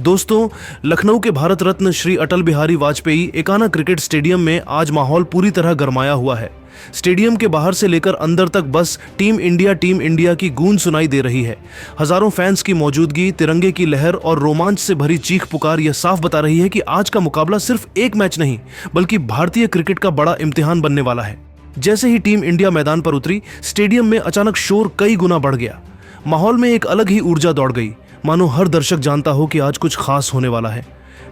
दोस्तों, लखनऊ के Bharat Ratna Shri Atal Bihari Vajpayee Ekana cricket stadium में आज माहौल पूरी तरह गरमाया हुआ है। स्टेडियम के बाहर से लेकर अंदर तक बस टीम इंडिया की गूंज सुनाई दे रही है। हजारों फैंस की मौजूदगी, तिरंगे की लहर और रोमांच से भरी चीख पुकार यह साफ बता रही है कि आज का मुकाबला सिर्फ एक मैच नहीं बल्कि भारतीय क्रिकेट का बड़ा इम्तिहान बनने वाला है। जैसे ही टीम इंडिया मैदान पर उतरी, स्टेडियम में अचानक शोर कई गुना बढ़ गया। माहौल में एक अलग ही ऊर्जा दौड़ गई, मानो हर दर्शक जानता हो कि आज कुछ खास होने वाला है।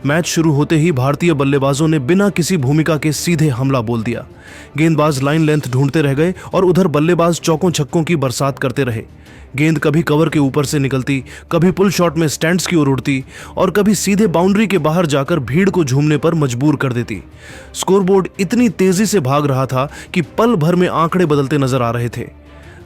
मैच शुरू होते ही भारतीय बल्लेबाजों ने बिना किसी भूमिका के सीधे हमला बोल दिया। गेंदबाज लाइन लेंथ ढूंढते रह गए और उधर बल्लेबाज चौकों छक्कों की बरसात करते रहे। गेंद कभी कवर के ऊपर से निकलती, कभी पुल शॉट में स्टैंड्स की ओर उड़ती और कभी सीधे बाउंड्री के बाहर जाकर भीड़ को झूमने पर मजबूर कर देती। स्कोरबोर्ड इतनी तेजी से भाग रहा था कि पल भर में आंकड़े बदलते नजर आ रहे थे।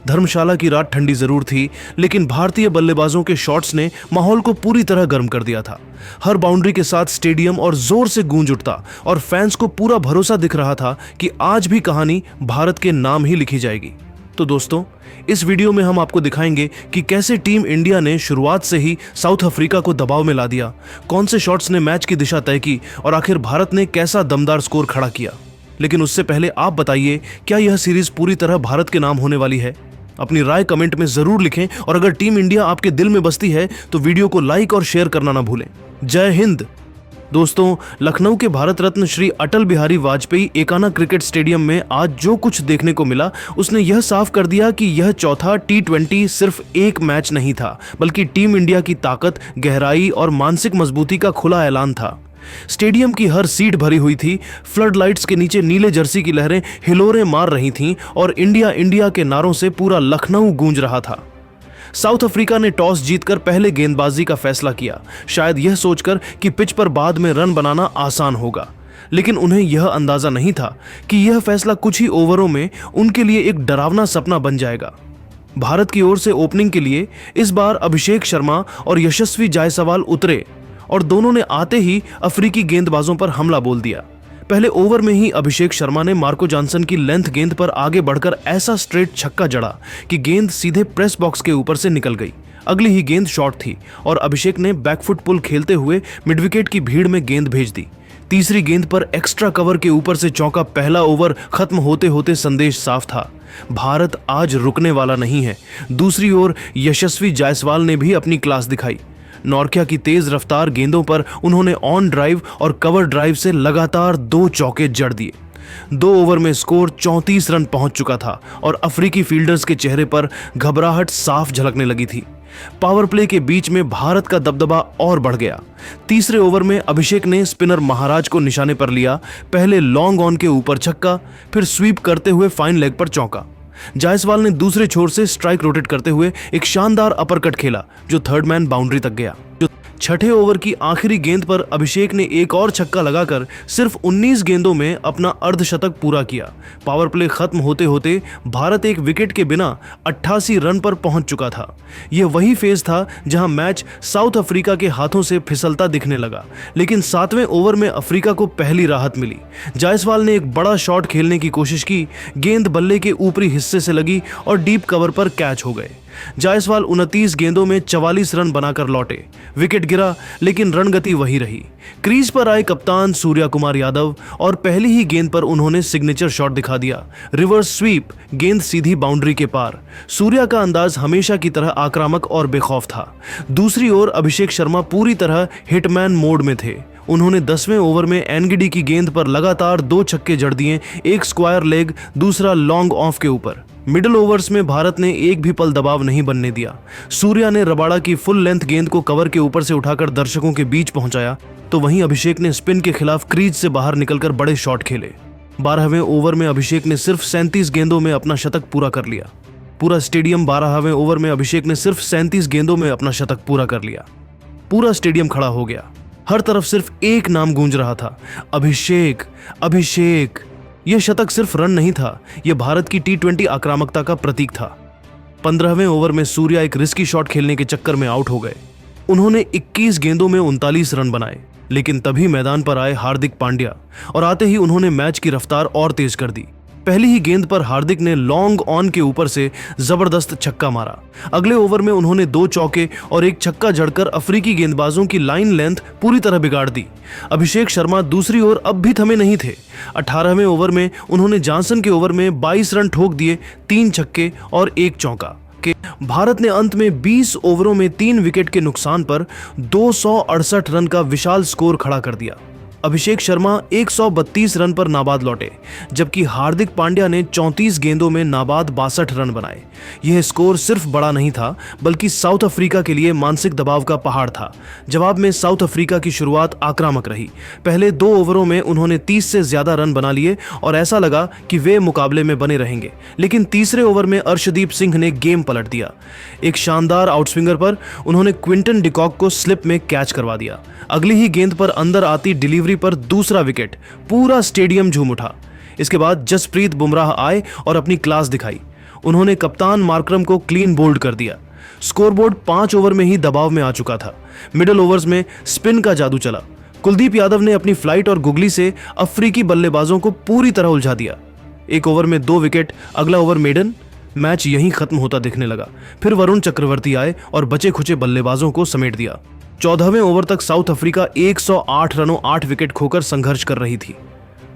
धर्मशाला की रात ठंडी जरूर थी, लेकिन भारतीय बल्लेबाजों के शॉट्स ने माहौल को पूरी तरह गर्म कर दिया था। हर बाउंड्री के साथ स्टेडियम और जोर से गूंज उठता और फैंस को पूरा भरोसा दिख रहा था कि आज भी कहानी भारत के नाम ही लिखी जाएगी। तो दोस्तों, इस वीडियो में हम आपको दिखाएंगे कि कैसे टीम इंडिया ने शुरुआत से ही साउथ अफ्रीका को दबाव में ला दिया, कौन से शॉट्स ने मैच की दिशा तय की और आखिर भारत ने कैसा दमदार स्कोर खड़ा किया। लेकिन उससे पहले आप बताइए, क्या यह सीरीज पूरी तरह भारत के नाम होने वाली है? अपनी राय कमेंट में जरूर लिखें और अगर टीम इंडिया आपके दिल में बसती है तो वीडियो को लाइक और शेयर करना ना भूलें। जय हिंद। दोस्तों, लखनऊ के भारत रत्न श्री अटल बिहारी वाजपेयी एकाना क्रिकेट स्टेडियम में आज जो कुछ देखने को मिला, उसने यह साफ कर दिया कि यह चौथा T20 सिर्फ एक मैच नहीं था, बल्कि टीम इंडिया की ताकत, गहराई और मानसिक मजबूती का खुला ऐलान था। स्टेडियम की हर सीट भरी हुई थी, फ्लड लाइट्स के नीचे नीले जर्सी की लहरें हिलोरें मार रही थीं और इंडिया इंडिया के नारों से पूरा लखनऊ गूंज रहा था। साउथ अफ्रीका ने टॉस जीतकर पहले गेंदबाजी का फैसला किया, शायद यह सोचकर कि पिच पर बाद में रन बनाना आसान होगा। लेकिन उन्हें यह अंदाजा नहीं था कि यह फैसला कुछ ही ओवरों में उनके लिए एक डरावना सपना बन जाएगा। भारत की ओर से ओपनिंग के लिए इस बार अभिषेक शर्मा और यशस्वी जायसवाल उतरे और दोनों ने आते ही अफ्रीकी गेंदबाजों पर हमला बोल दिया। पहले ओवर में ही अभिषेक शर्मा ने मार्को जॉनसन की लेंथ गेंद पर आगे बढ़कर ऐसा स्ट्रेट छक्का जड़ा कि गेंद सीधे प्रेस बॉक्स के ऊपर से निकल गई। अगली ही गेंद शॉर्ट थी और अभिषेक ने बैकफुट पुल खेलते हुए मिडविकेट की भीड़ में गेंद भेज दी। तीसरी गेंद पर एक्स्ट्रा कवर के ऊपर से चौका। पहला ओवर खत्म होते होते संदेश साफ था, भारत आज रुकने वाला नहीं है। दूसरी ओर यशस्वी जायसवाल ने भी अपनी क्लास दिखाई। नॉर्किया की तेज रफ्तार गेंदों पर उन्होंने ऑन ड्राइव और कवर ड्राइव से लगातार 2 चौके जड़ दिए। 2 ओवर में स्कोर 34 रन पहुंच चुका था और अफ्रीकी फील्डर्स के चेहरे पर घबराहट साफ झलकने लगी थी। पावर प्ले के बीच में भारत का दबदबा और बढ़ गया। तीसरे ओवर में अभिषेक ने स्पिनर महाराज को निशाने पर लिया। पहले लॉन्ग ऑन के ऊपर छक्का, फिर स्वीप करते हुए फाइन लेग पर चौका। जायसवाल ने दूसरे छोर से स्ट्राइक रोटेट करते हुए एक शानदार अपरकट खेला जो थर्ड मैन बाउंड्री तक गया। छठे ओवर की आखिरी गेंद पर अभिषेक ने एक और छक्का लगाकर सिर्फ 19 गेंदों में अपना अर्धशतक पूरा किया। पावर प्ले खत्म होते होते भारत एक विकेट के बिना 88 रन पर पहुंच चुका था। यह वही फेज था जहां मैच साउथ अफ्रीका के हाथों से फिसलता दिखने लगा, लेकिन 7वें ओवर में अफ्रीका को पहली राहत मिली। जायसवाल ने एक बड़ा शॉट खेलने की कोशिश की, गेंद बल्ले के ऊपरी हिस्से से लगी और डीप कवर पर कैच हो गए। जायसवाल 29 गेंदों में 44 रन बनाकर लौटे। विकेट गिरा, लेकिन रणगति वही रही। क्रीज पर आए कप्तान सूर्या कुमार यादव और पहली ही गेंद पर उन्होंने सिग्नेचर शॉट दिखा दिया। रिवर्स स्वीप, गेंद सीधी बाउंड्री के पार। सूर्या का अंदाज हमेशा की तरह आक्रामक और बेखौफ था। दूसरी ओर अभिषेक शर्मा पूरी तरह हिटमैन मोड में थे। उन्होंने 10वें ओवर में एनगिडी की गेंद पर लगातार 2 छक्के जड़ दिए, एक स्क्वायर लेग, दूसरा लॉन्ग ऑफ के ऊपर। मिडिल ओवर्स में भारत ने एक भी पल दबाव नहीं बनने दिया। सूर्या ने रबाड़ा की फुल लेंथ गेंद को कवर के ऊपर से उठाकर दर्शकों के बीच पहुंचाया, तो वहीं अभिषेक ने स्पिन के खिलाफ क्रीज से बाहर निकलकर बड़े शॉट खेले। 12वें ओवर में अभिषेक ने सिर्फ 37 गेंदों में अपना शतक पूरा कर लिया। पूरा स्टेडियम 12वें ओवर में अभिषेक ने सिर्फ 37 गेंदों में अपना शतक पूरा कर लिया। पूरा स्टेडियम खड़ा हो गया। हर तरफ सिर्फ एक नाम गूंज रहा था, अभिषेक, अभिषेक। यह शतक सिर्फ रन नहीं था, यह भारत की T20 आक्रामकता का प्रतीक था। 15वें ओवर में सूर्या एक रिस्की शॉट खेलने के चक्कर में आउट हो गए। उन्होंने 21 गेंदों में 39 रन बनाए, लेकिन तभी मैदान पर आए हार्दिक पांड्या और आते ही उन्होंने मैच की रफ्तार और तेज कर दी। पहली ही गेंद पर हार्दिक ने लॉन्ग ऑन के ऊपर से जबरदस्त छक्का मारा। अगले ओवर में उन्होंने 2 चौके और 1 छक्का जड़कर अफ्रीकी गेंदबाजों की लाइन लेंथ पूरी तरह बिगाड़ दी। अभिषेक शर्मा दूसरी ओर अब भी थमे नहीं थे। 18वें ओवर में उन्होंने जॉनसन के ओवर में 22 रन ठोक दिए, 3 छक्के और 1 चौका। भारत ने अंत में 20 ओवरों में 3 विकेट के नुकसान पर 268 रन का विशाल स्कोर खड़ा कर दिया। अभिषेक शर्मा 132 रन पर नाबाद लौटे, जबकि हार्दिक पांड्या ने 34 गेंदों में नाबाद 62 रन बनाए। यह स्कोर सिर्फ बड़ा नहीं था, बल्कि साउथ अफ्रीका के लिए मानसिक दबाव का पहाड़ था। जवाब में साउथ अफ्रीका की शुरुआत आक्रामक रही। पहले 2 ओवरों में उन्होंने 30 से ज्यादा रन बना लिए और ऐसा लगा कि वे मुकाबले में बने रहेंगे, लेकिन तीसरे ओवर में अर्शदीप सिंह ने गेम पलट दिया। एक शानदार आउटस्विंगर पर उन्होंने क्विंटन डिकॉक को स्लिप में कैच करवा दिया। अगली ही गेंद पर अंदर आती डिलीवरी पर दूसरा विकेट, पूरा स्टेडियम झूम उठा। इसके बाद जसप्रीत बुमराह आए और अपनी क्लास दिखाई। उन्होंने कप्तान मार्करम को क्लीन बोल्ड कर दिया। स्कोरबोर्ड 5 ओवर में ही दबाव में आ चुका था। मिडिल ओवर्स में स्पिन का जादू चला। कुलदीप यादव ने अपनी फ्लाइट और गुगली से अफ्रीकी बल्लेबाजों को पूरी तरह उलझा दिया। 1 ओवर में 2 विकेट, अगला ओवर मेडन। मैच यहीं खत्म होता दिखने लगा। फिर वरुण चक्रवर्ती आए और बचे खुचे बल्लेबाजों को समेट दिया। 14वें ओवर तक साउथ अफ्रीका 108 रनों 8 विकेट खोकर संघर्ष कर रही थी।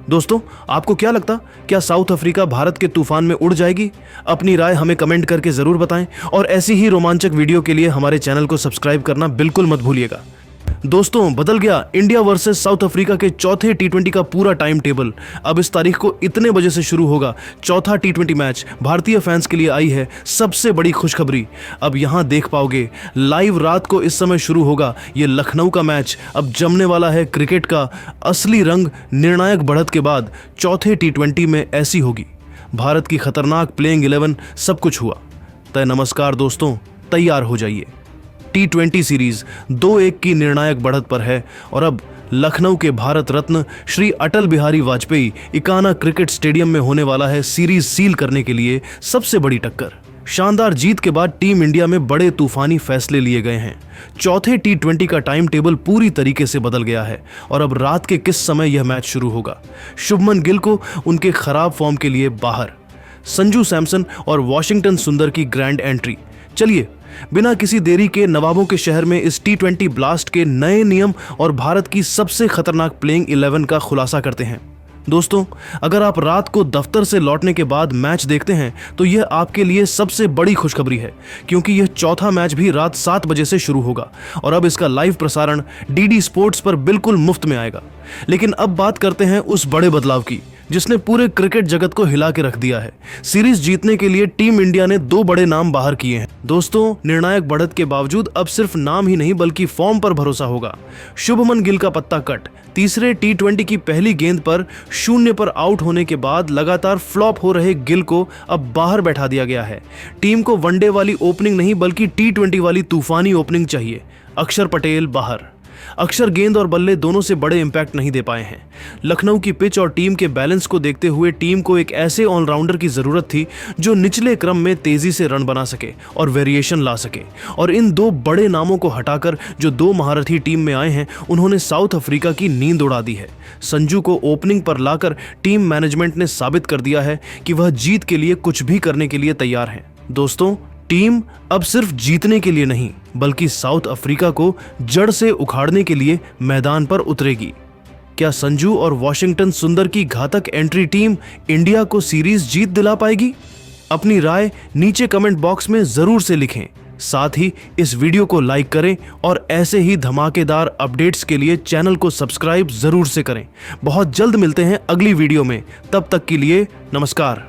दोस्तों, आपको क्या लगता, क्या साउथ अफ्रीका भारत के तूफान में उड़ जाएगी? अपनी राय हमें कमेंट करके जरूर बताएं और ऐसी ही रोमांचक वीडियो के लिए हमारे चैनल को सब्सक्राइब करना बिल्कुल मत भूलिएगा। दोस्तों, बदल गया इंडिया वर्सेस साउथ अफ्रीका के चौथे T20 का पूरा टाइम टेबल। अब इस तारीख को इतने बजे से शुरू होगा चौथा T20 मैच। भारतीय फैंस के लिए आई है सबसे बड़ी खुशखबरी। अब यहां देख पाओगे लाइव। रात को इस समय शुरू होगा ये लखनऊ का मैच। अब जमने वाला है क्रिकेट का असली रंग। निर्णायक बढ़त के बाद चौथे T20 में ऐसी होगी भारत की खतरनाक प्लेइंग 11। सब कुछ हुआ तय। नमस्कार दोस्तों, तैयार हो जाइए। T20 सीरीज 2-1 की निर्णायक बढ़त पर है और अब लखनऊ के भारत रत्न श्री अटल बिहारी वाजपेयी इकाना क्रिकेट स्टेडियम में होने वाला है सीरीज सील करने के लिए सबसे बड़ी टक्कर। शानदार जीत के बाद टीम इंडिया में बड़े तूफानी फैसले लिए गए हैं। चौथे T20 का टाइम टेबल पूरी तरीके से बदल गया है और अब रात के किस समय यह मैच शुरू होगा। शुभमन गिल को उनके खराब फॉर्म के लिए बाहर, संजू सैमसन और वॉशिंगटन सुंदर की ग्रैंड एंट्री। चलिए बिना किसी देरी के नवाबों के शहर में इस T20 ब्लास्ट के नए नियम और भारत की सबसे खतरनाक प्लेइंग 11 का खुलासा करते हैं। दोस्तों, अगर आप रात को दफ्तर से लौटने के बाद मैच देखते हैं तो यह आपके लिए सबसे बड़ी खुशखबरी है, क्योंकि यह चौथा मैच भी रात 7 बजे से शुरू होगा और अब इसका लाइव प्रसारण DD स्पोर्ट्स पर बिल्कुल मुफ्त में आएगा। लेकिन अब बात करते हैं उस बड़े बदलाव की जिसने पूरे क्रिकेट जगत को हिला के रख दिया है। सीरीज जीतने के लिए टीम इंडिया ने 2 बड़े नाम बाहर किए हैं। दोस्तों, निर्णायक बढ़त के बावजूद अब सिर्फ नाम ही नहीं बल्कि फॉर्म पर भरोसा होगा। शुभमन गिल का पत्ता कट। तीसरे T20 की पहली गेंद पर 0 पर आउट होने के बाद लगातार फ्लॉप हो रहे गिल को अब बाहर बैठा दिया गया है। टीम को वनडे वाली ओपनिंग नहीं बल्कि T20 वाली तूफानी ओपनिंग चाहिए। अक्षर पटेल बाहर। अक्षर गेंद और बल्ले दोनों से बड़े इंपैक्ट नहीं दे पाए हैं। लखनऊ की पिच और टीम के बैलेंस को देखते हुए टीम को एक ऐसे ऑलराउंडर की जरूरत थी जो निचले क्रम में तेजी से रन बना सके और वेरिएशन ला सके। और इन 2 बड़े नामों को हटाकर जो 2 महारथी टीम में आए हैं, उन्होंने साउथ अफ्रीका की नींद उड़ा दी है। संजू को ओपनिंग पर लाकर टीम मैनेजमेंट ने साबित कर दिया है कि वह जीत के लिए कुछ भी करने के लिए तैयार है। दोस्तों, टीम अब सिर्फ जीतने के लिए नहीं बल्कि साउथ अफ्रीका को जड़ से उखाड़ने के लिए मैदान पर उतरेगी। क्या संजू और वॉशिंगटन सुंदर की घातक एंट्री टीम इंडिया को सीरीज जीत दिला पाएगी? अपनी राय नीचे कमेंट बॉक्स में जरूर से लिखें। साथ ही इस वीडियो को लाइक करें और ऐसे ही धमाकेदार अपडेट्स के लिए चैनल को सब्सक्राइब जरूर से करें। बहुत जल्द मिलते हैं अगली वीडियो में। तब तक के लिए नमस्कार।